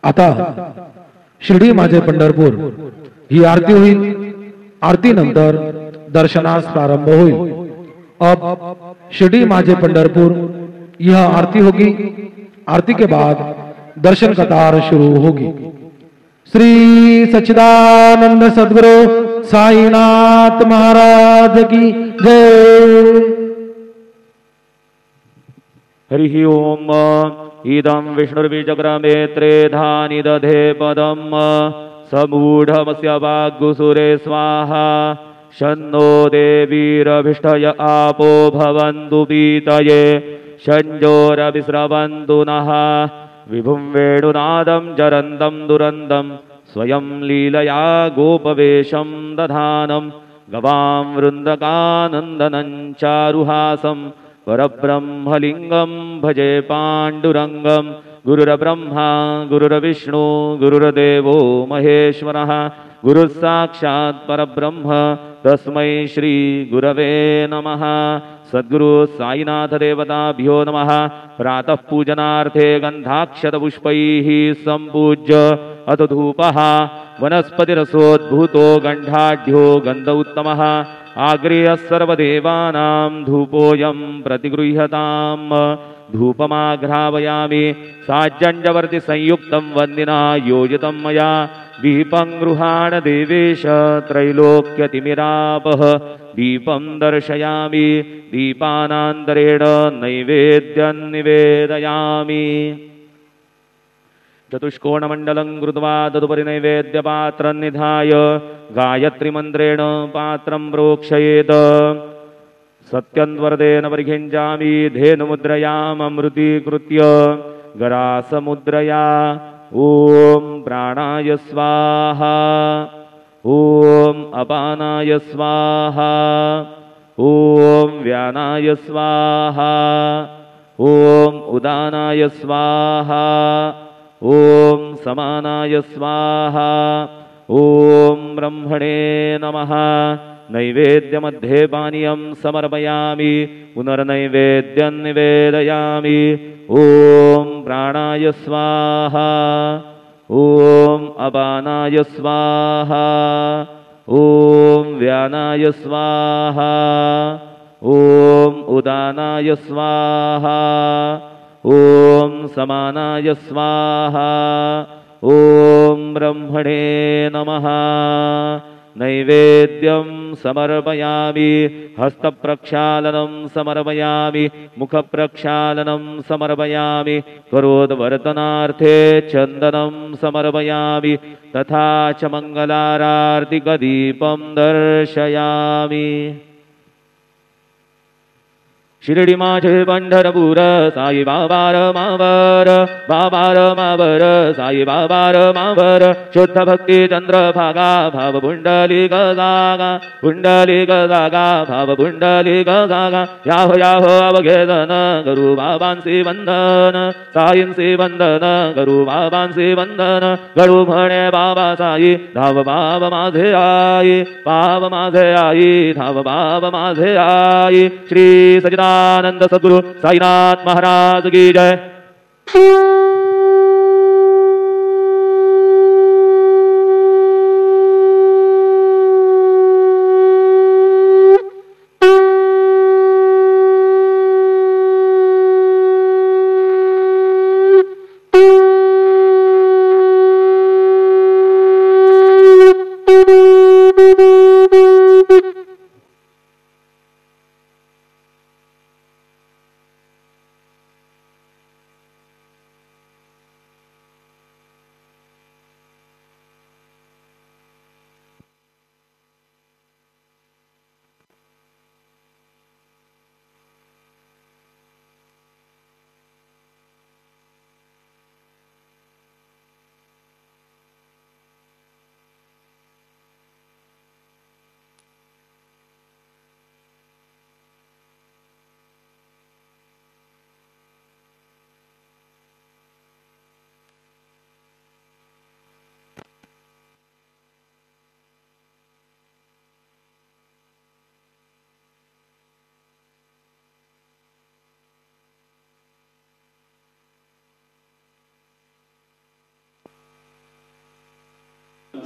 आता शिर्डी माझे पंढरपूर ही आरती होईल। आरती नंतर दर्शनास प्रारंभ होईल। अब शिर्डी माझे पंढरपुर यह आरती होगी। आरती के बाद दर्शन कतार शुरू होगी। श्री सच्चिदानंद सद्गुरु साईनाथ महाराज की जय। हरि ओम। इदं विष्णुर्विजग्रमे त्रेधानि दधे पदम् समूढमस्य वाग्गुसुरे स्वाहा। शन्नो देवीरभिष्टय आपो भवन्तु पीतये शञ्जोरभिस्रवन्तु नः। विभुं वेणुनादं जरन्दं दुरन्दं स्वयं लीलया गोपवेशं दधानं। गवां वृन्दकानन्दनं चारुहासं परब्रह्मलिङ्गं भजे पाण्डुरङ्गं। गुरुर्ब्रह्मा गुरुर्विष्णु गुरुर्देवो महेश्वरः। गुरुः साक्षात् परब्रह्म तस्मै श्री गुरवे नमः। सद्गुरु साईनाथ देवताभ्यो नमः। प्रातः पूजनार्थे गन्धाक्षतपुष्पैः सम्पूज्य अथ धूपः वनस्पतिरसोद्भूतो गन्धाढ्यो गन्ध उत्तमः। आगृह्य सर्वदेवानां धूपोऽयं प्रतिगृह्यताम्। धूपमाघ्रावयामि साज्जन्यवर्ति संयुक्तं वन्दिना योजितं मया। दीपं गृहाण देवेश त्रैलोक्यतिमिरापः। दीपं दर्शयामि दीपानान्तरेण नैवेद्यं निवेदयामि। चतुष्कोणमण्डलं कृत्वा तदुपरि नैवेद्यपात्रं निधाय गायत्रीमन्त्रेण पात्रं प्रोक्षयेत्। सत्यन्वर्तेन परिखिञ्चामि धेनुमुद्रयाममृतीकृत्य गरासमुद्रया। ॐ प्राणाय स्वाहा। ॐ अपानाय स्वाहा। ॐ व्यानाय स्वाहा। ॐ उदानाय स्वाहा। ॐ समानाय स्वाहा। ॐ ब्रह्मणे नमः। नैवेद्यमध्ये पानीयं समर्पयामि पुनर्नैवेद्यं निवेदयामि। ॐ प्राणाय स्वाहा। ॐ अपानाय स्वाहा। ॐ व्यानाय स्वाहा। ॐ उदानाय स्वाहा। ॐ समानाय स्वाहा। ॐ ब्रह्मणे नमः। नैवेद्यं समर्पयामि हस्तप्रक्षालनं समर्पयामि मुखप्रक्षालनं समर्पयामि करोद्वर्तनार्थे चन्दनं समर्पयामि तथा च मङ्गलारार्तिकदीपं दर्शयामि। शिर्डी माझे पंढरपूर साई बाबार मावर बाबार मावर साई बाबार मावर। शुद्ध भक्ती चंद्रभागा भाव पुंडलिक जागा पुंडलिक जागा भाव पुंडलिक जागा। याहो याहो अवघेदन करू बाबांसी वंदन साईंसी वंदन करू बाबांसी वंदन। गडू म्हणे बाबा साई धाव बाबा माझे आई बाबा माझे आई धाव बाबा माझे आई। श्री सच्चिदानंद सद्गुरु साईनाथ महाराज की जय।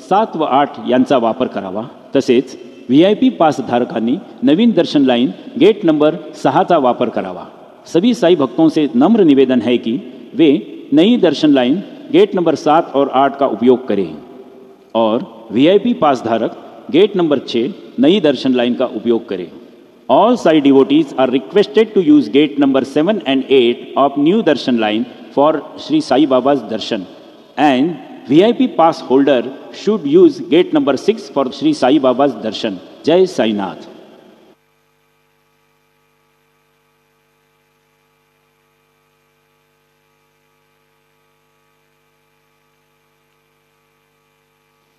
7 व 8 यांचा वापर करावा। तसेच VIP पास धारकांनी नवीन दर्शन लाइन गेट नंबर 6 का वापर करावा। सभी साई भक्तों से नम्र निवेदन है कि वे नई दर्शन लाइन गेट नंबर 7 और 8 का उपयोग करें और VIP पास धारक गेट नंबर 6 नई दर्शन लाइन का उपयोग करें। All Sai devotees are requested to use gate number 7 and 8 of new darshan line for Sri Sai Baba's darshan, and VIP pass holder should use gate number 6 for Sri Sai Baba's darshan. Jai Sai Nath.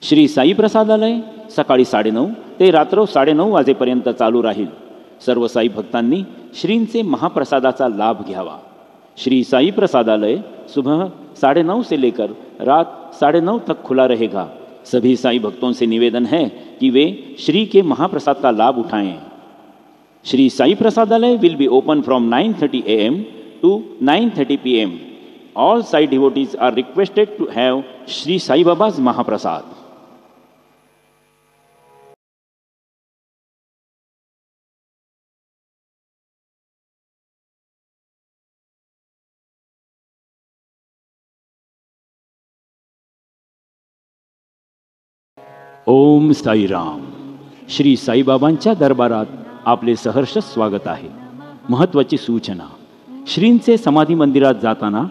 Shri Sai प्रसादालय सकाळी 9:30 ते रात्र 9:30 वाजेपर्यंत चालू राहील। सर्व साई भक्तांनी श्रींचे महाप्रसादाचा लाभ घ्यावा। श्री साई प्रसादालय सुबह 9:30 से लेकर रात 9:30 तक खुला रहेगा। सभी साई भक्तों से निवेदन है कि वे श्री के महाप्रसाद का लाभ उठाएं। Shri Sai Prasadalaya will be open from 9:30 AM to 9:30 PM. All Sai devotees are requested to have Sri Sai Baba's Mahaprasad. ओम साई राम। श्री साईबाबांच्या दरबारात आपले सहर्ष स्वागत आहे। महत्त्वाची सूचना, श्रींचे समाधी मंदिरात जाताना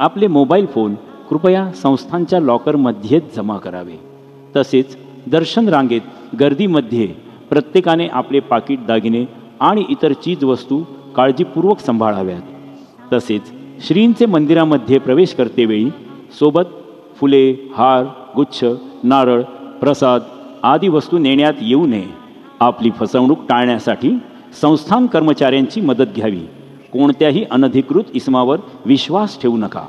आपले मोबाईल फोन कृपया संस्थांच्या लॉकरमध्येच जमा करावे। तसेच दर्शन रांगेत गर्दीमध्ये प्रत्येकाने आपले पाकिट, दागिने आणि इतर चीजवस्तू काळजीपूर्वक सांभाळाव्यात। तसेच श्रींचे मंदिरामध्ये प्रवेश करतेवेळी सोबत फुले, हार, गुच्छ, नारळ, प्रसाद आदी वस्तू नेण्यात येऊ नये। आपली फसवणूक टाळण्यासाठी संस्थान कर्मचाऱ्यांची मदत घ्यावी। कोणत्याही अनधिकृत इसमावर विश्वास ठेवू नका।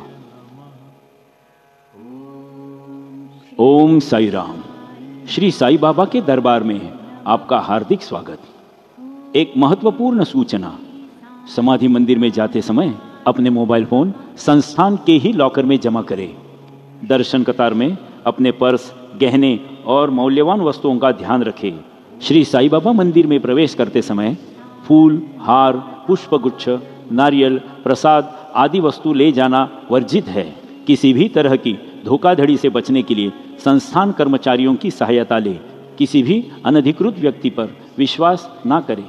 ओम साई राम। श्री साई बाबा के दरबार में आपका हार्दिक स्वागत। एक महत्वपूर्ण सूचना, समाधि मंदिर में जाते समय अपने मोबाइल फोन संस्थान के ही लॉकर में जमा करें। दर्शन कतार में अपने पर्स, गहने और मौल्यवान वस्तुओं का ध्यान रखें। श्री साई बाबा मंदिर में प्रवेश करते समय फूल, हार, पुष्पगुच्छ, नारियल, प्रसाद आदि वस्तु ले जाना वर्जित है। किसी भी तरह की धोखाधड़ी से बचने के लिए संस्थान कर्मचारियों की सहायता लें। किसी भी अनधिकृत व्यक्ति पर विश्वास ना करें।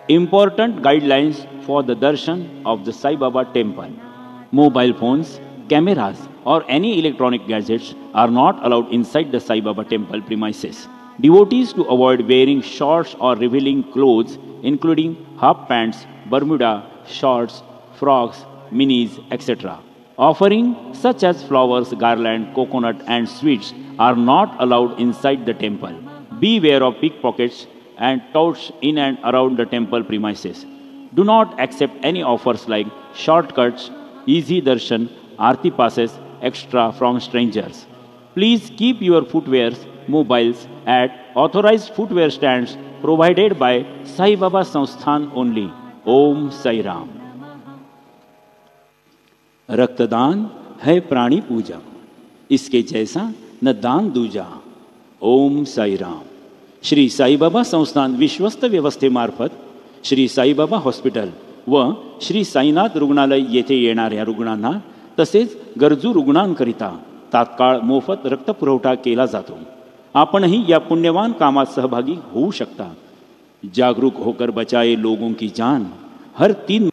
Important guidelines for the darshan of the Sai Baba temple. Mobile phones, cameras or any electronic gadgets are not allowed inside the Sai Baba temple premises. Devotees to avoid wearing shorts or revealing clothes including half pants, Bermuda, shorts, frocks, minis, etc. Offering such as flowers, garland, coconut and sweets are not allowed inside the temple. Beware of pickpockets and touts in and around the temple premises. Do not accept any offers like shortcuts, easy darshan, aarti passes, extra from strangers. Please keep your footwears, mobiles at authorized footwear stands provided by Sai Baba Sansthan only. Om Sai Ram. रक्तदान है प्राणी पूजा, इसके जैसा न दान दूजा। ओम साई राम। श्री साईबाबा संस्थान विश्वस्त व्यवस्थेमार्फत श्री साईबाबा हॉस्पिटल व श्री साईनाथ रुग्णालय येथे येणाऱ्या रुग्णांना तसेच गरजू रुग्णांकरिता तात्काळ मोफत रक्तपुरवठा केला जातो। आपणही या पुण्यवान कामात सहभागी होऊ शकता। जागरूक होकर बचाए लोगों की जान। हर 3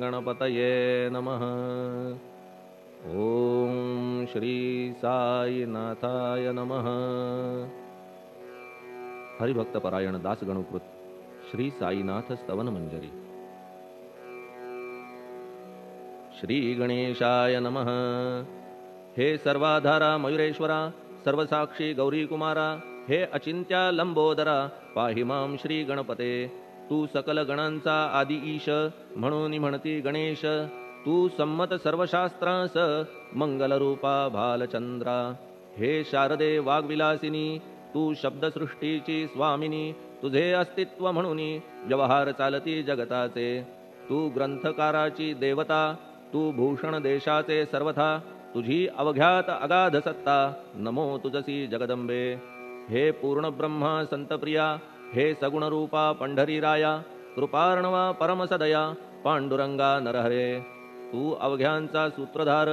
गणपतये नमः। ओम श्री साई नाथाय नमः। हरिभक्त परायण दास गणुकृत श्री साईनाथ स्तवन मंजरी। श्री गणेशाय नमः। हे सर्वाधारा मयुरेश्वरा सर्वसाक्षी गौरी कुमारा, हे अचिंत्या लंबोदरा, पाहि मां श्री गणपते. तू सकल गणांचा आदि ईश, म्हणून म्हणती गणेश. तू संमत सर्वशास्त्रांस, मंगलरूपा भालचंद्रा. हे शारदे वाग्विलासिनी, तू शब्दसृष्टीची स्वामिनी. तुझे अस्तित्व म्हणून व्यवहार चालती जगताचे. तू ग्रंथकाराची देवता, तू भूषण देशाचे सर्वथा. तुझी अवघ्यात अगाध सत्ता, नमो तुझसी जगदंबे. हे पूर्ण ब्रह्मा संतप्रिया, हे सगुणरूपा पंढरीराया. कृपार्णवा परमसदया, पांडुरंगा नरहरे. तू अवघ्यांचा सूत्रधार,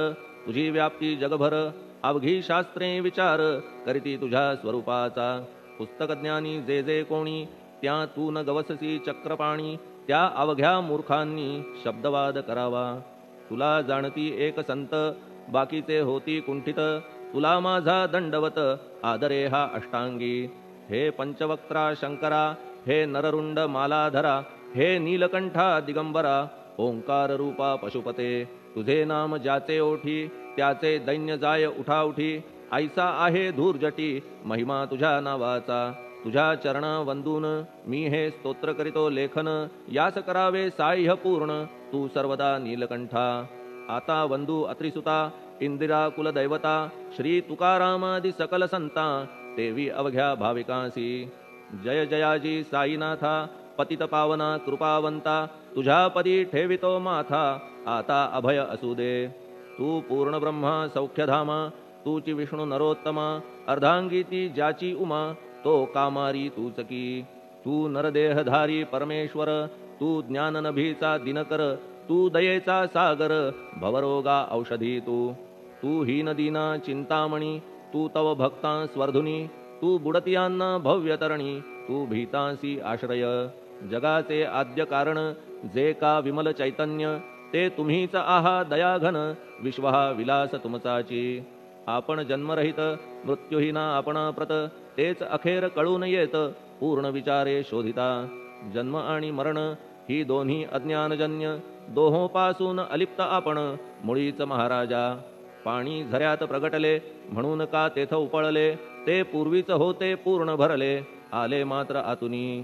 तुझी व्याप्ती जगभर. अवघी शास्त्रे विचार, करीती तुझ्या स्वरूपाचा. पुस्तकज्ञानी जे जे कोणी, त्या तू न गवससी चक्रपाणी. त्या अवघ्या मूर्खांनी शब्दवाद करावा. तुला जाणती एक संत, बाकीचे होती कुंठित. तुला माझा दंडवत, आदरे हा अष्टांगी. हे पंचवक्त्रा शंकरा, हे नररुंड मालाधरा. हे नीलकंठा दिगंबरा, ओंकार रूपा पशुपते. तुझे नाम ज्याचे ओठी, त्याचे दैन्य जाय उठाउठी. ऐसा आहे धूर्जटी, महिमा तुझ्या नावाचा. तुझ्या चरणा वंदून मी हे स्तोत्र करीतो लेखन. यास करावे साह्य पूर्ण, तू सर्वदा नीलकंठा. आता वंदू अत्रिसुता, इंदिरा कुलदैवता. श्री तुकारामादि सकल संता, देवी अवघ्या भाविकांसी. जय जयाजी साईनाथा, पतित पावना कृपावंता. तुझ्या पदी ठेवितो माथा, आता अभय असू दे. तू पूर्ण ब्रह्मा सौख्यधामा, तूची विष्णू नरोत्तमा. अर्धांगी ती ज्याची उमा, तो कामारी तूच की. तू नरदेहधारी परमेश्वर, तू ज्ञाननभीचा दिनकर. तू दयेचा सागर, भवरोगा औषधी तू. तू हीन दीना चिंतामणी, तू तव भक्ता स्वर्धुनी. तू बुडतियांना भव्यतरणी, तू भीतांसी आश्रय. जगाचे आद्य कारण, जे का विमल चैतन्य. ते तुम्हीच आहा दयाघन, विश्व हा विलास तुमचाची. आपण जन्मरहित, मृत्यूहीना आपणा प्रत. तेच अखेर कळून येत, पूर्ण विचारे शोधिता. जन्म आणि मरण ही दोन्ही अज्ञानजन्य. दोहोपासून अलिप्त आपण, मुळीच महाराजा. पाणी झऱ्यात प्रगटले, म्हणून का तेथ उपळले. ते पूर्वीच होते पूर्ण भरले, आले मात्र आतुनी.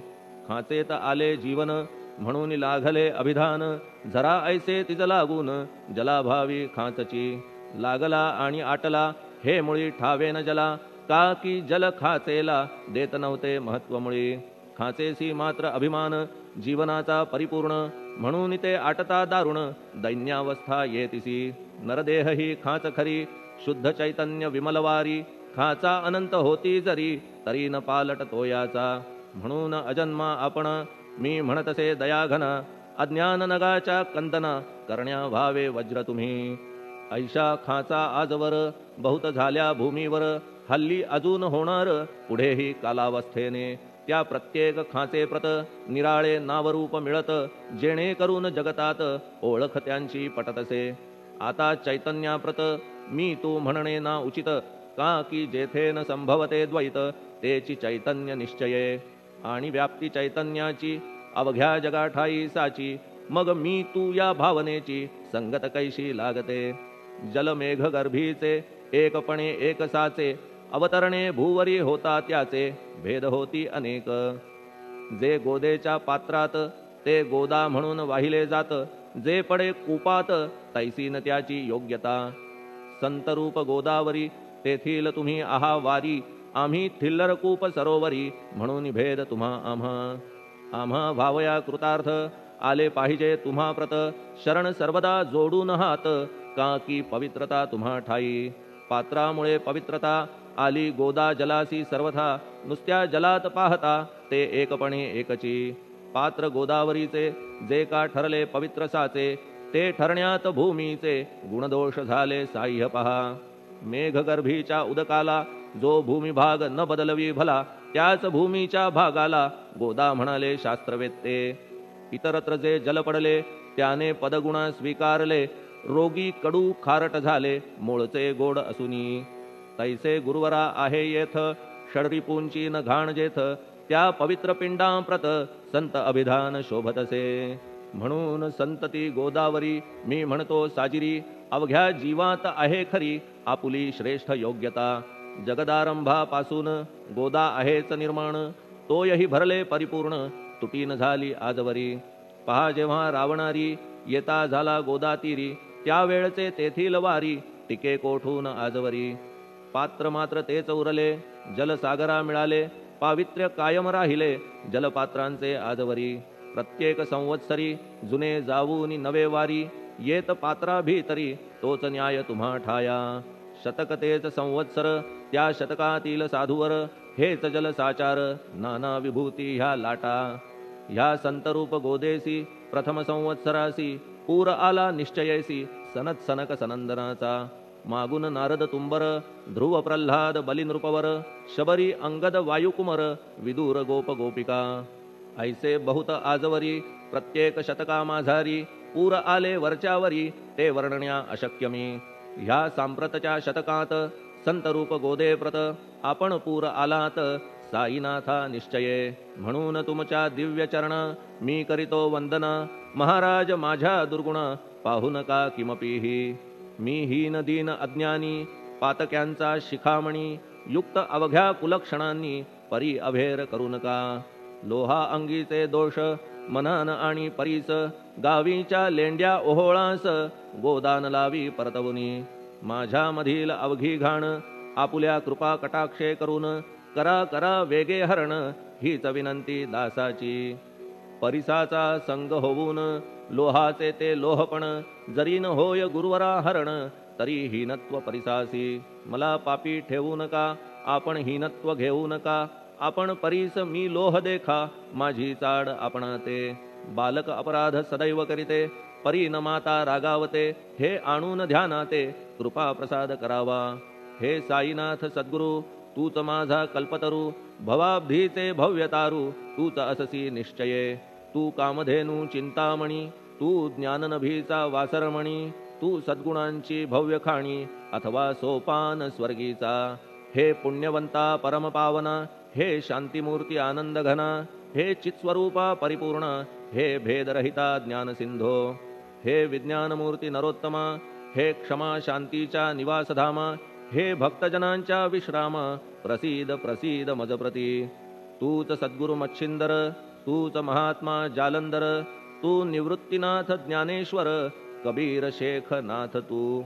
खाचेत आले जीवन, म्हणून लागले अभिधान. झरा ऐसे तिज लागून, जलाभावी खाचची. लागला आणि आटला, हे मुळी ठावेन जला. का की जल खाचेला, देत नव्हते महत्व मुळी. खाचेसी मात्र अभिमान, जीवनाचा परिपूर्ण. म्हणून ते आटता दारुण, दैन्यावस्था येतिसी. नरदेह ही खाच खरी, शुद्ध चैतन्य विमलवारी. खाचा अनंत होती जरी, तरी न पालट तोयाचा. म्हणून अजन्मा आपण, मी म्हणतसे दयाघन. अज्ञान नगाच्या कंदना, करण्या व्हावे वज्र तुम्ही. ऐशा खाचा आजवर, बहुत झाल्या भूमीवर. हल्ली अजून होणार, पुढेही कालावस्थेने. त्या प्रत्येक खाचे प्रत, निराळे नावरूप मिळत. जेणे करून जगतात, ओळख त्यांची पटतसे. आता चैतन्याप्रत, मी तू म्हणणे ना उचित. का की जेथे न संभवते द्वैत, तेची चैतन्य निश्चये. आणि व्याप्ती चैतन्याची, अवघ्या जगाठाई साची. मग मी तू या भावनेची, संगत कैशी लागते. जलमेघ गर्भीचे, एकपणे एक साचे. अवतरणे भूवरी होता त्याचे, भेद होती अनेक. जे गोदेच्या पात्रात, ते गोदा म्हणून वाहिले जात. जे पडे कूपात, तैसीन त्याची योग्यता. संतरूप गोदावरी, तेथील तुम्ही आहा वारी. आम्ही थिल्लर कूप सरोवरी, म्हणून भेद तुम्हा आम्हा. आम्हा भावया कृतार्थ, आले पाहिजे तुम्हा प्रत. शरण सर्वदा जोडून हात, का की पवित्रता तुम्हा ठाई. पात्रामुळे पवित्रता, आली गोदा जलासी सर्वथा. नुसत्या जलात पाहता, ते एकपणे एकची. पात्र गोदावरीचे, जे का ठरले पवित्र साचे. ते ठरण्यात भूमीचे, गुणदोष झाले साह्य पहा. मेघगर्भीच्या उदकाला, जो भूमिभाग न बदलवी भला. त्याच भूमीच्या भागाला, गोदा म्हणाले शास्त्रवेत्ते. इतरत्र जे जल पडले, त्याने पदगुणा स्वीकारले. रोगी कडू खारट झाले, मूळचे गोड असुनी. तैसे गुरुवरा आहे येथ, षडरिपूंची न घाण जेथ. त्या पवित्र पिंडांप्रत, संत अभिधान शोभतसे. म्हणून संतती गोदावरी, मी म्हणतो साजिरी. अवघ्या जीवात आहे खरी, आपुली श्रेष्ठ योग्यता. जगदारंभापासून गोदा आहेच निर्माण, तोयही भरले परिपूर्ण, तुटीन झाली आजवरी. पहा जेव्हा रावणारी येता झाला गोदा तीरी, त्यावेळचे तेथील वारी टिके कोठून आजवरी. पात्र मात्र तेच उरले, जलसागरा मिळाले, पावित्र्य कायम राहिले जलपात्रांचे आजवरी. प्रत्येक संवत्सरी जुने जाऊनी नवे वारी, येत पात्रा भीतरी तोच न्याय तुम्हा ठाया. शतक तेच संवत्सर त्या शतकातील साधूवर, हेच जलसाचार नाना विभूती ह्या लाटा. ह्या संतरूप गोदेसी प्रथम संवत्सरासी, पूर आला निश्चयेसी सनत सनक सनंदनाचा. मागून नारद तुंबर, ध्रुव प्रल्हाद बलिनृपवर, शबरी अंगद वायुकुमर, विदूर गोप गोपिका. ऐसे बहुत आजवरी प्रत्येक शतका माझारी, पूर आले वरच्यावरी ते वर्णण्या अशक्य मी. ह्या सांप्रतच्या शतकात संतरूप गोदे प्रत, आपण पूर आलात साईनाथा निश्चये. म्हणून तुमच्या दिव्य चरण मी करीतो वंदना, महाराज माझ्या दुर्गुण पाहू नका किमपीही. मी हीन दीन अज्ञानी पातक्यांचा शिखामणी, युक्त अवघ्या कुलक्षणांनी परी अभेर करू नका. लोहा अंगीचे दोष मनान आणि परीस, गावीच्या लेंड्या ओहोळास गोदान लावी परतवुनी. माझ्यामधील अवघी घाण आपुल्या कृपा कटाक्षे करून, करा करा वेगे हरण हीच विनंती दासाची. परिसाचा संग होऊन लोहाचे ते लोहपण, जरी न होय गुरुवरा हरण तरी हीनत्व परिसासी. मला पापी ठेवू नका आपण हीनत्व घेऊ नका, आपण परीस मी लोह देखा माझी चाड आपणाते. बालक अपराध सदैव करीते परी न माता रागावते, हे आणून ध्यानाते कृपा प्रसाद करावा. हे साईनाथ सद्गुरु तूच माझा कल्पतरू, भवाब्धीचे भव्यतारू तूच अससी निश्चये. तू कामधेनू चिंतामणी, तू ज्ञाननभीचा वासरमणी, तू सद्गुणांची भव्य खाणी अथवा सोपान स्वर्गीचा. हे पुण्यवंता परमपावना, हे शांतिमूर्ती आनंद घना, हे चित्स्वरूपा परिपूर्ण, हे भेदरहिता ज्ञानसिंधो. हे विज्ञानमूर्ती नरोत्तमा, हे क्षमा शांतीच्या निवासधामा, हे भक्तजनांच्या विश्रामा, प्रसीद प्रसीद मजप्रती. तूच सद्गुरु मच्छिंदर, तूच महात्मा जालंधर, तू निवृत्तीनाथ ज्ञानेश्वर, कबीर शेख नाथ तू.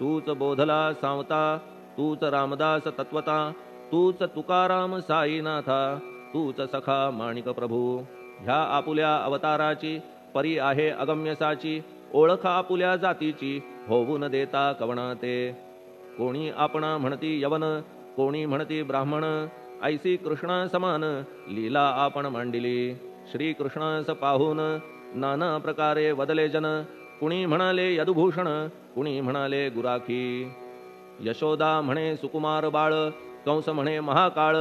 तूच बोधला सांवता, तूच रामदास तत्वता, तूच तुकाराम साईनाथा, तूच सखा माणिक प्रभू. ह्या आपुल्या अवताराची परी आहे अगम्यसाची, ओळख आपुल्या जातीची होऊन देता कवणाते. कोणी आपणा म्हणती यवन, कोणी म्हणती ब्राह्मण, ऐसी कृष्णा समान लीला आपण मांडिली. श्री कृष्णास पाहून नाना प्रकारे वदले जन, कुणी म्हणाले यदुभूषण, कुणी म्हणाले गुराखी. यशोदा म्हणे सुकुमार बाळ, कंस म्हणे महाकाळ,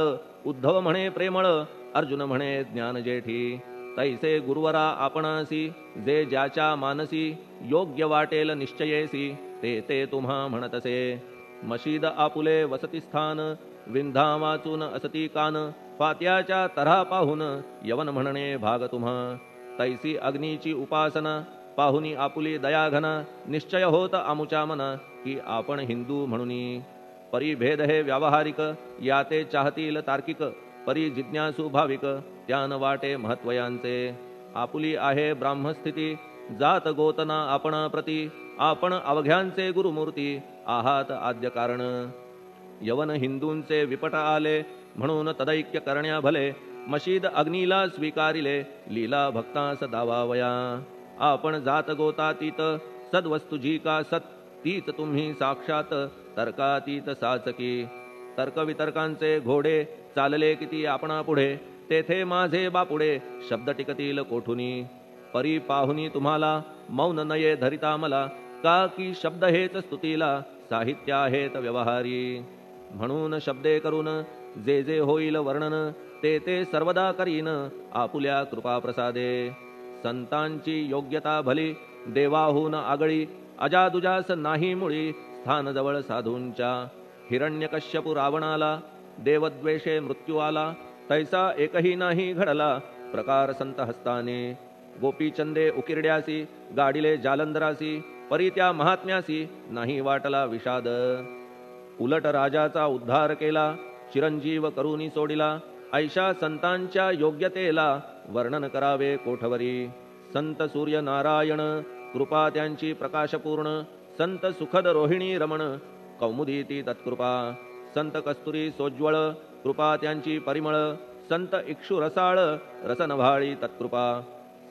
उद्धव म्हणे प्रेमळ, अर्जुन म्हणे ज्ञानजेठी. तैसे गुरुवरा आपणासी, जे ज्याच्या मानसी योग्य वाटेल निश्चयेसी, ते ते तुम्हा म्हणतसे. मशीद आपुले वसती स्थान, विंधा वाचून असती कान, फात्याच्या तऱ्हा पाहून यवन म्हणणे भाग तुम्हा. तैसी अग्नीची उपासना पाहुनी आपुली दयाघना, निश्चय होत आमुच्या मना की आपण हिंदू म्हणूनी. परी भेद हे व्यावहारिक, याते चाहतील तार्किक, परी जिज्ञासू भाविक त्यान वाटे महत्वयांचे. आपुली आहे ब्राह्मस्थिती, जात गोतना आपणा प्रती, आपण अवघ्यांचे गुरुमूर्ती आहात आद्य कारण. यवन हिंदूंचे विपट आले, म्हणून तदैक्य करण्या भले, मशीद अग्नीला स्वीकारिले लीला भक्तास दावावया. आपण जात गोतातीत, सद्वस्तु जी का सत, तीच तुम्ही साक्षात तर्कातीत साचकी. तर्कवितर्कांचे घोडे चालले किती आपणा पुढे, तेथे माझे बापुडे शब्द टिकतील कोठुनी. परी पाहुनी तुम्हाला मौन नये धरिता मला, का की शब्द हेच स्तुतीला साहित्य आहेत व्यवहारी. म्हणून शब्दे करून जे जे होईल वर्णन, ते ते सर्वदा करीन आपुल्या कृपा प्रसादे. संतांची योग्यता भली देवाहून आगळी, अजादुजास नाही मुळी स्थान जवळ साधूंच्या. हिरण्यकश्यपू रावणाला देवद्वेषे मृत्यू आला, तैसा एकही नाही घडला प्रकार संत हस्ताने. गोपीचंदे उकिरड्यासी, गाडिले जालंधरासी, परी त्या महात्म्यासी नाही वाटला विषाद. उलट राजाचा उद्धार केला, चिरंजीव करुनी सोडिला. ऐशा संतांच्या योग्यतेला वर्णन करावे कोठवरी. संत सूर्य नारायण कृपा त्यांची प्रकाशपूर्ण. संत सुखद रोहिणी रमण कौमुदी ती तत्कृपा. संत कस्तुरी सोज्वळ कृपा त्यांची परिमळ. संत इक्षु रसाळ रसनभाळी तत्कृपा.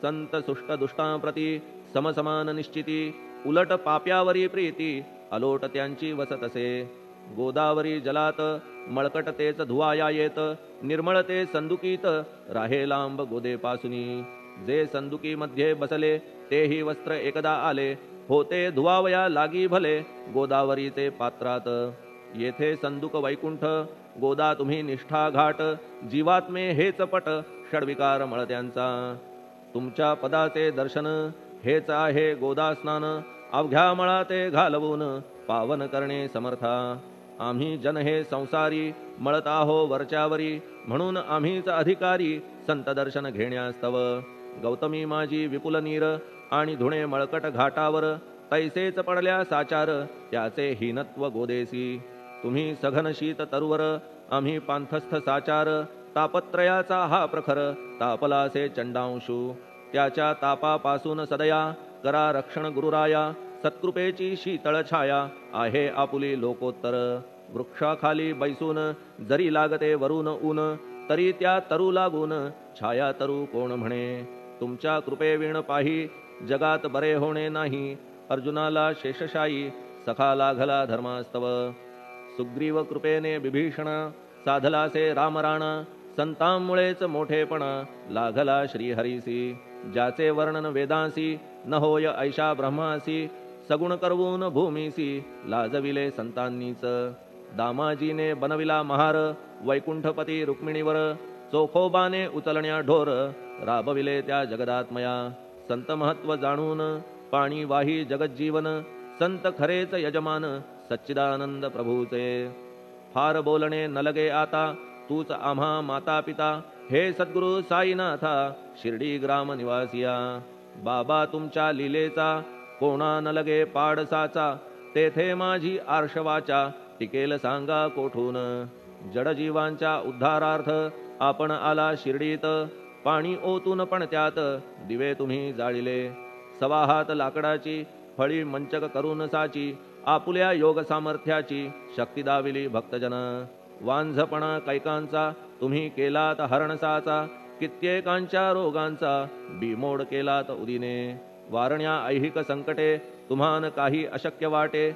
संत सुष्ट दुष्टांप्रती समसमान निश्चिती. उलट पाप्यावरी प्रीती अलोट त्यांची वसतसे. गोदावरी जलात मळकट तेच धुवाया येत. निर्मळ ते संदुकीत राहे लांब गोदेपासुनी. जे संदुकी मध्ये बसले तेही वस्त्र एकदा आले. होते धुवावया लागी भले गोदावरीचे पात्रात. येथे संदुक वैकुंठ गोदा तुम्ही निष्ठा घाट. जीवात्मे हेच पट षडविकार मळत्यांचा. तुमच्या पदाचे दर्शन हेच आहे गोदा स्नान. अवघ्या मळा ते घालवून पावन करणे समर्था. आम्ही जन हे संसारी मळत आहो वरच्यावरी. म्हणून आम्हीच अधिकारी संत दर्शन घेण्यास्तव. गौतमी माझी विपुल नीर आणि धुणे मळकट घाटावर. तैसेच पडल्या साचार त्याचे हीनत्व गोदेसी. तुम्ही सघन शीत तरुवर आम्ही पांथस्थ साचार. तापत्रयाचा हा प्रखर तापलासे चंडांशू. त्याच्या तापापासून सदया करा रक्षण गुरुराया. सत्कृपेची शीतळ छाया आहे आपुली लोकोत्तर. वृक्षाखाली बैसून जरी लागते वरून ऊन. तरी त्या तरू लागून छाया तरू कोण म्हणे. तुमच्या कृपेविण पाही जगात बरे होणे नाही. अर्जुनाला शेषशायी सखा लागला धर्मास्तव. सुग्रीव कृपेने विभीषण साधलासे रामराणा. संतांमुळेच मोठेपणा लागला श्रीहरीसी. ज्याचे वर्णन वेदांसी न होय ऐशा ब्रह्मासी. सगुण करवून भूमीसी लाजविले संतांनीच. दामाजीने बनविला महार वैकुंठपती रुक्मिणीवर. चोखोबाने उचलण्या ढोर राबविले त्या जगदात्मया. संत महत्व जाणून पाणी वाही जगज्जीवन. संत खरेच यजमान सच्चिदानंद प्रभूचे. फार बोलणे न लगे आता तूच आम्हा माता पिता. हे सद्गुरु साईनाथा शिर्डी ग्राम निवासिया. बाबा तुमच्या लीलेचा कोणा न लगे पाडसाचा. तेथे माझी आर्षवाचा टिकेल सांगा कोठून. जडजीवांच्या उद्धारार्थ आपण आला शिर्डीत. पाणी ओतून पण त्यात दिवे तुम्ही जाळिले. सवा हात लाकडाची फळी मंचक करून साची. आपुल्या योग सामर्थ्याची शक्ती दाविली भक्तजन. वांझपणा कैकांचा तुम्ही केलात हरणसाचा. कित्येकांच्या रोगांचा बिमोड केलात उदिने. वारण्या ऐहिक संकटे तुम्हान काही अशक्य वाटे.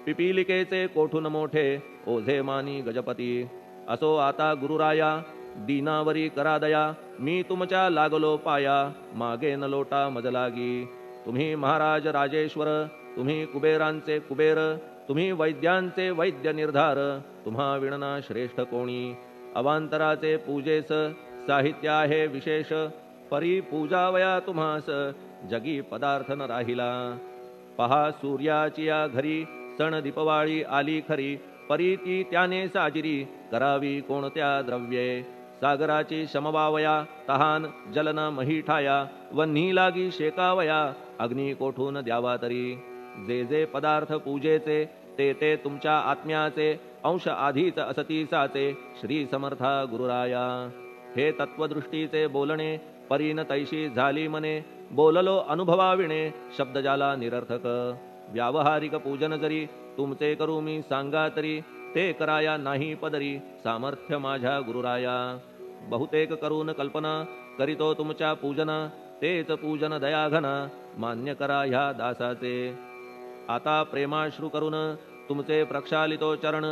पिपीलिकेचे कोठून मोठे ओझे मानी गजपती. असो आता गुरुराया दीनावरी करा दया. मी तुमच्या लागलो पाया मागे न लोटा मजलागी. तुम्ही महाराज राजेश्वर तुम्ही कुबेरांचे कुबेर. तुम्ही वैद्यांचे वैद्य निर्धार. तुम्हा विणना श्रेष्ठ कोणी. अवांतराचे पूजेस साहित्य आहे विशेष. परी पूजावया तुम्हास जगी पदार्थ न राहिला. पहा सूर्याची या घरी सण दीपवाळी आली खरी. परी ती त्याने साजिरी करावी कोणत्या द्रव्ये. सागराची शमवावया तहान जलन मही ठाया. वन्ही लागी शेकावया अग्नी कोठून द्यावा तरी. जे जे पदार्थ पूजेचे ते ते तुमच्या आत्म्याचे. अंश आधीच असतीसाचे श्री समर्था गुरुराया. हे तत्वदृष्टीचे बोलणे परीन तैशी झाली मने. बोललो अनुभवाविणे शब्द जाला निरर्थक. व्यावहारिक पूजन जरी तुमचे करू मी सांगा तरी. ते कराया नाही पदरी सामर्थ्य माझ्या गुरुराया. बहुतेक करून कल्पना करीतो तुमच्या पूजना. तेच पूजन दयाघना मान्य करा ह्या दासाचे. आता प्रेमाश्रू करून तुमचे प्रक्षालितो चरण.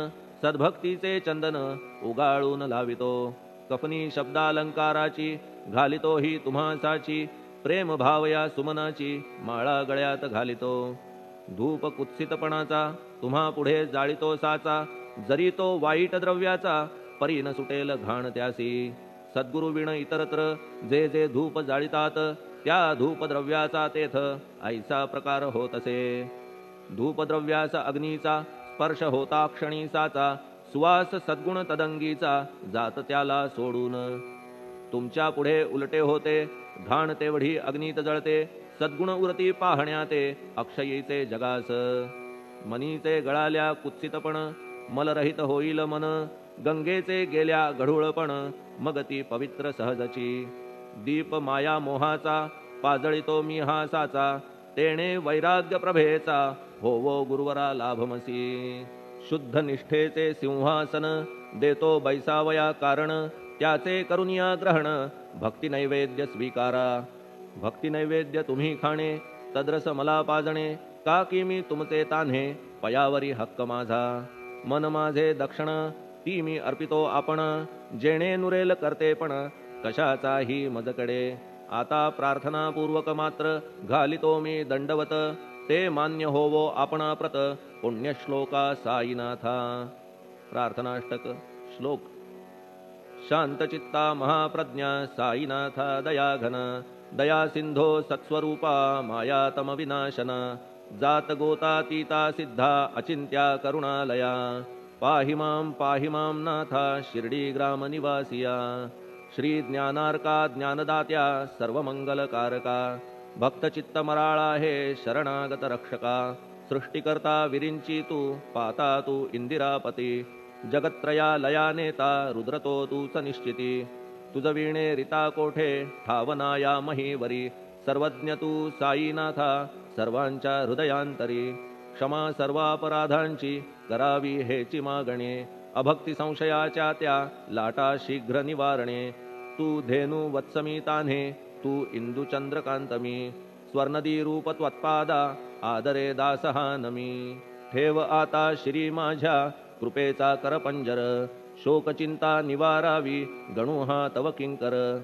सद्भक्तीचे चंदन उगाळून लावितो. कफनी शब्दालंकाराची घालितो ही तुम्हासाची. प्रेम भावया सुमनाची माळा गळ्यात घालितो. धूप कुत्सितपणाचा तुम्हा पुढे जाळितो साचा. जरी तो वाईट द्रव्याचा परी न सुटेल घाण त्यासी. सद्गुरु विण इतरत्र जे जे धूप जाळितात त्या धूप द्रव्याचा तेथ ऐसा प्रकार होत असे. धूपद्रव्याचा अग्नीचा स्पर्श होता क्षणी साचा. सुवास सद्गुण तदंगीचा जात त्याला सोडून. तुमच्या पुढे उलटे होते घाण तेवढी अग्नीत जळते. सद्गुण उरती पाहण्याते अक्षयीचे जगास. मनीचे गळाल्या कुत्सितपण मलरहित होईल मन, गंगेचे गेल्या गढूळपण, मग ती पवित्र सहजची. दीप माया मोहाचा, पाजळितो मी हा साचा, तेणे वैराग्य प्रभेचा, होवो गुरुवरा लाभमसी. शुद्ध निष्ठेचे सिंहासन, देतो बैसावया कारण, त्याचे करुनिया ग्रहण, भक्ती नैवेद्य स्वीकारा. भक्ती नैवेद्य तुम्ही खाणे, तद्रस मला पाजणे, का की मी तुमचे तान्हे, पयावरी हक्क माझा. मन माझे दक्षिण, ती मी अर्पितो आपण, जेणे नुरेल करतेपण, कशाचाही मजकडे. आता प्रार्थनापूर्वक मात्र, घालितो मी दंडवत, ते मान्य होवो आपणाप्रत, पुण्यश्लोका साईनाथा. प्रार्थनाष्टक. श्लोक. शांतचित्ता महाप्रज्ञा साईनाथा दयाघन, दया सिंधो सत्स्वरूपा मायातम विनाशन, जात गोतातीता सिद्धा अचिंत्या करुणालया, पाहि मां नाथा शिर्डी ग्राम निवासिया. श्री ज्ञानार्का ज्ञानदात्या सर्वमंगलकारका, भक्तचित्त मराळा हे शरणागत रक्षका. सृष्टिकर्ता विरिंची तू, पाता तू इंदिरापती, जगत्त्रया लया नेता रुद्रतो तूच निश्चिती. तुझ वीणे रिता कोठे ठावनाया महीवरी, सर्वज्ञ तू साईनाथा सर्वांच्या हृदयांतरी. क्षमा सर्वापराधांची करावी हेची मागणे, अभक्ती संशयाच्या त्या लाटा शीघ्र निवारणे. तू धेनू वत्समी तान्हे, तू इंदू चंद्रकांतमी, स्वर्णदी रूप त्वत्पादा आदरे दासहा नमी. ठेव आता श्री माझ्या कृपेचा करपंजर, शोकचिंता निवारावी गणू हा तव किंकर.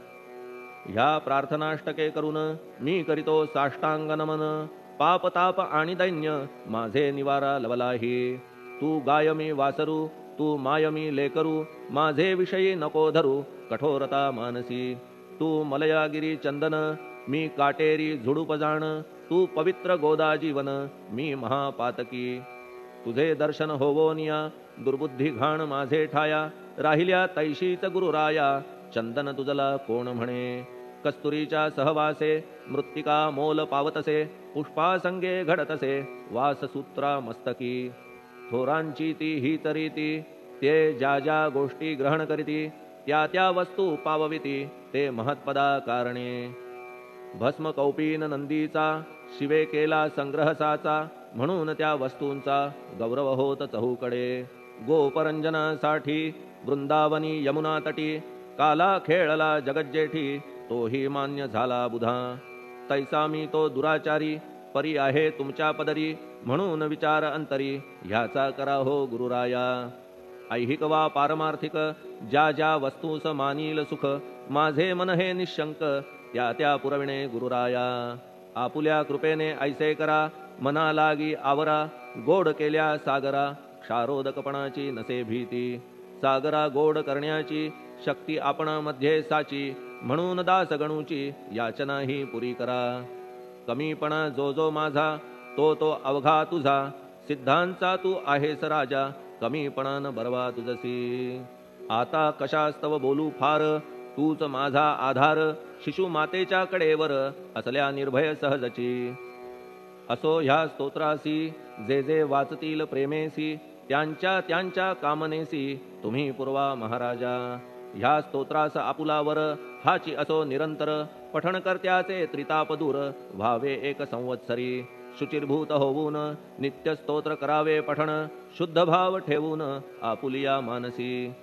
ह्या प्रार्थनाष्टके करून मी करीतो साष्टांग नमन, पाप ताप आणि दैन्य माझे निवारा लवलाही. तू गाय मी वासरू, तू माय मी लेकरू, माझे विषयी नको धरू कठोरता मानसी. तू मलयागिरी चंदन, मी काटेरी झुडूप जाण, तू पवित्र गोदा जीवन, मी महापातकी. तुझे दर्शन होवोनिया दुर्बुद्धी घाण माझे ठाया, राहिल्या तैशीच गुरुराया, चंदन तुझला कोण म्हणे. कस्तुरीच्या सहवासे मृत्तिका मोल पावतसे, पुष्पासंगे घडतसे वाससूत्रा मस्तकी. थोरांची ती हीच रीती, ते ज्या ज्या गोष्टी ग्रहण करीती, त्या त्या वस्तू पावविती ते महत्पदा कारणे. भस्म कौपीन नंदीचा, शिवे केला संग्रह साचा, म्हणून त्या वस्तूंचा गौरव होत चहूकडे. गोपरंजनासाठी वृंदावनी यमुना तटी, काला खेळला जगज्जेठी, तोही मान्य झाला बुधा. तैसा मी तो दुराचारी, परी आहे तुमच्या पदरी, म्हणून विचार अंतरी ह्याचा करा हो गुरुराया. ऐहिक वा पारमार्थिक ज्या ज्या वस्तूस मानील सुख, माझे मन हे निशंक त्या त्या पुरविणे गुरुराया. आपुल्या कृपेने ऐसे करा मना लागी आवरा, गोड केल्या सागरा क्षारोदकपणाची नसे भीती. सागरा गोड करण्याची शक्ती आपणामध्ये साची, म्हणून दास गणूची याचना ही पुरी करा. कमीपणा जो जो माझा, तो तो अवघा तुझा, सिद्धांचा तू आहेस राजा, कमीपणान बरवा तुझसी. आता कशास्तव बोलू फार, तूच माझा आधार, शिशु मातेच्या कडेवर असल्या निर्भय सहजची. असो ह्या स्तोत्रासी जे जे वाचतील प्रेमेसी, त्यांच्या त्यांच्या कामनेसी तुम्ही पुरवा महाराजा. ह्या स्तोत्रास आपुलावर हाची असो निरंतर, पठणकर्त्याचे त्रिताप दूर व्हावे एक संवत्सरी. शुचिर्भूत होऊन नित्य स्तोत्र करावे पठण, शुद्ध भाव ठेवून आपुलिया मानसी.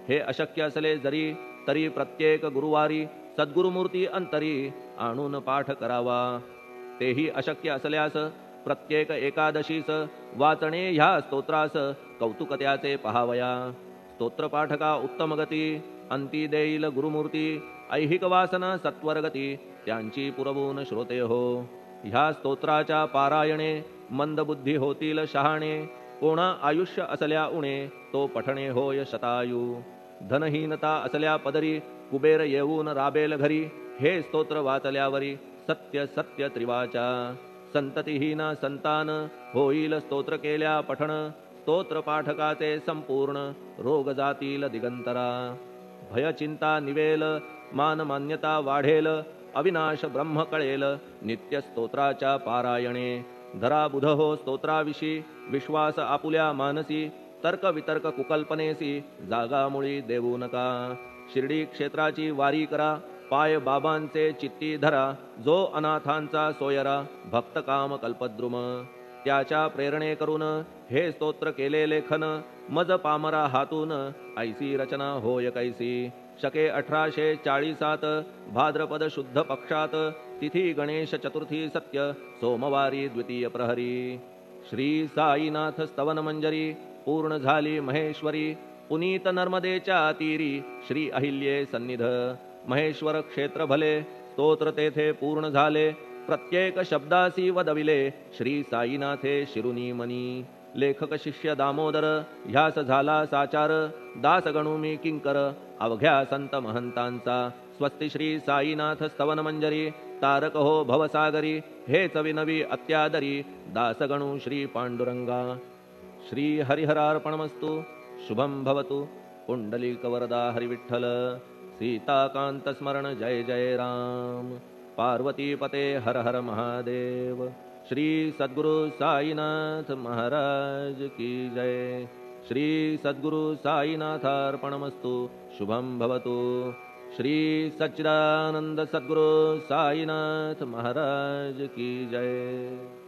हे अशक्य असले जरी तरी प्रत्येक गुरुवारी सद्गुरुमूर्ती अंतरी आणून पाठ करावा. तेही अशक्य असल्यास प्रत्येक एकादशीस वाचणे ह्या स्तोत्रास कौतुक त्याचे पहावया. स्तोत्रपाठका उत्तम गती, अंती देईल गुरुमूर्ती, ऐहिक वासना सत्वरगती त्यांची पुरवून श्रोते हो. ह्या स्तोत्राच्या पारायणे मंदबुद्धी होतील शहाणे, कोणा आयुष्य असल्या उणे तो पठणे होय शतायू. धनहीनता असल्या पदरी कुबेर येऊन राबेल घरी, हे स्तोत्र वाचल्यावरी सत्य सत्य त्रिवाचा. संततिहीना संतान होईल स्तोत्र केल्या पठण, स्तोत्र पाठकाचे संपूर्ण रोग जातील दिगंतरा. भय चिंता निवेल, मान मान्यता वाढेल, अविनाश ब्रह्म कळेल नित्य स्तोत्राच्या पारायणे. धरा बुध हो स्तोत्राविषयी विश्वास आपुल्या मानसी, तर्क वितर्क कुकल्पनेसी जागा मुळी देऊ नका. शिर्डी क्षेत्राची वारी करा, पाय बाबांचे चित्ती धरा. जो अनाथांचा सोयरा, भक्त काम कल्पद्रुम. त्याच्या प्रेरणे करून हे स्तोत्र केले लेखन. मज पामरा हातून ऐसी रचना होय कैसी. शके 1840 भाद्रपद शुद्ध पक्षात. तिथी गणेश चतुर्थी सत्य सोमवारी द्वितीय प्रहरी. श्री साईनाथ स्तवन मंजरी पूर्ण झाली महेश्वरी. पुनीत नर्मदेच्या तीरी श्री अहिल्ये सन्निध. महेश्वर क्षेत्र भले स्तोत्र तेथे पूर्ण झाले. प्रत्येक शब्दासी वदविले श्री साईनाथे शिरुनी मनी. लेखक शिष्य दामोदर ह्यास झाला साचार. दास गणू मी किंकर अवघ्या संत महंतांचा. स्वस्ति श्री साईनाथ स्तवन मंजरी तारक हो भवसागरी. हेच विनवी अत्यादरी दास गणू श्री पांडुरंगा. श्री हरिहरार्पणमस्तु. शुभम भवतु. पुंडलिक वरदा हरिविठ्ठल. सीताकांत स्मरण जय जय राम. पार्वती पते हर हर महादेव. श्री सद्गुरु साईनाथ महाराज की जय. श्री सद्गुरु साईनाथार्पणमस्तु. शुभम भवतु. श्री सच्चिदानंद सद्गुरु साईनाथ महाराज की जय.